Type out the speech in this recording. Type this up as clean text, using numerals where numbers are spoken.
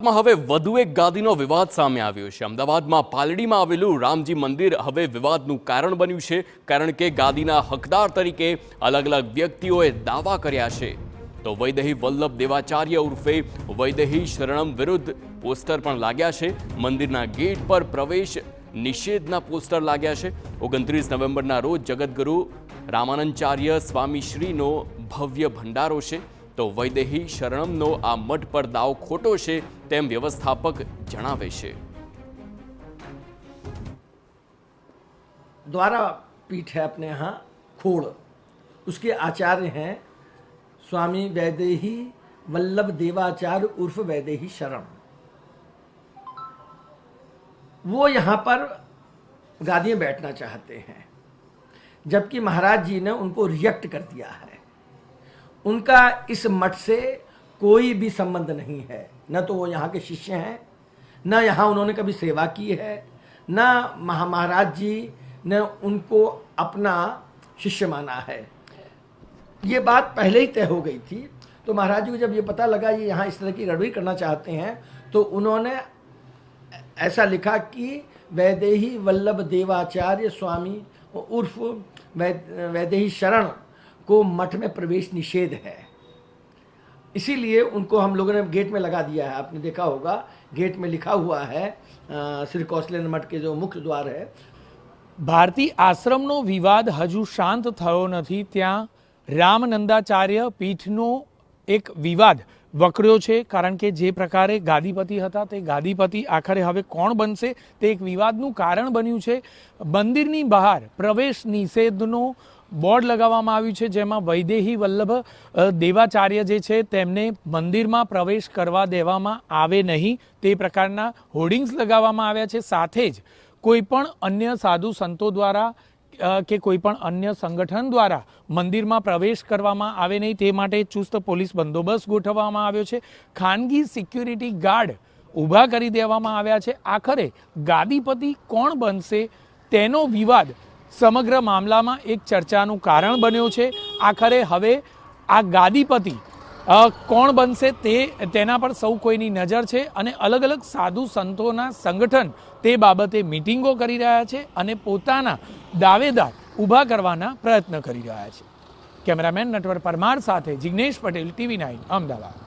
ગુજરાતમાં હવે વધુ એક ગાદીનો વિવાદ સામે આવ્યો છે। અમદાવાદમાં પાલડીમાં આવેલું રામજી મંદિર હવે વિવાદનું કારણ બન્યું છે, કારણ કે ગાદીના હકદાર તરીકે અલગ અલગ વ્યક્તિઓએ દાવા કર્યા છે। તો વૈદેહી વલ્લભ દેવાચાર્ય ઉર્ફે વૈદેહી શરણમ વિરુદ્ધ પોસ્ટર પણ લાગ્યા છે। મંદિરના ગેટ પર પ્રવેશ નિષેધના પોસ્ટર લાગ્યા છે। 29 નવેમ્બરના રોજ જગતગુરુ રામાનંદાચાર્ય સ્વામીશ્રીનો ભવ્ય ભંડારો છે। તો વૈદેહી શરણમનો આ મઠ પર દાવ खोटो છે તેમ व्यवस्थापक જણાવે છે। द्वारा पीठ है अपने यहाँ खोड़, उसके आचार्य हैं स्वामी वैदेही वल्लभ देवाचार्य उर्फ वैदेही शरण। वो यहाँ पर गादी में बैठना चाहते हैं, जबकि महाराज जी ने उनको रिजेक्ट कर दिया है। उनका इस मठ से कोई भी संबंध नहीं है, न तो वो यहाँ के शिष्य हैं, न यहाँ उन्होंने कभी सेवा की है, न महाराज जी ने उनको अपना शिष्य माना है। ये बात पहले ही तय हो गई थी। तो महाराज जी को जब ये पता लगा ये यहाँ इस तरह की गड़बड़ी करना चाहते हैं, तो उन्होंने ऐसा लिखा कि वैदेही वल्लभ देवाचार्य स्वामी उर्फ वैदेही शरण को मठ में प्रवेश निषेध है। इसीलिए उनको हम लोगों ने गेट में लगा दिया है। आपने देखा होगा गेट में लिखा हुआ है श्री कौशलेन्द्र मठ के जो मुख्य द्वार है। भारती आश्रमनो विवाद हजू शांत थयो नथी, त्यां रामनंदाचार्य पीठनो एक विवाद वकर्यो छे, कारण के जे प्रकारे गादीपति हता ते गादीपति आखरे हवे कोण बनशे ते एक विवादनुं कारण बन्युं छे। मंदिरनी बहार प्रवेश निषेधनो बोर्ड लगाववामां आव्युं छे, जेमां वैदेही वल्लभ देवाचार्य जे छे तेमने मंदिरमां प्रवेश करवा देवामां आवे नहीं ते प्रकारना होर्डिंग्स लगाववामां आव्या छे। साथे ज कोईपण अन्य साधु संतो द्वारा के कोईपण अन्य संगठन द्वारा मंदिरमां प्रवेश करवामां आवे नहीं ते माटे चुस्त पोलीस बंदोबस्त गोठववामां आव्यो छे। खानगी सिक्योरिटी गार्ड ऊभा करी देवामां आव्या छे। आखरे गादीपति कोण बनशे तेनो विवाद समग्र मामलामां एक चर्चानुं कारण बन्यो छे। आखरे हवे आ गादीपति कोण बनशे तेना पर सौ कोईनी नजर छे अने अलग अलग साधु संतोना संगठन ते बाबते मीटिंगो करी रह्या छे अने पोताना दावेदार ऊभा करवाना प्रयत्न करी रह्या छे। कैमरामेन नटवर परमार साथे जिग्नेश पटेल, TV9 अमदावाद।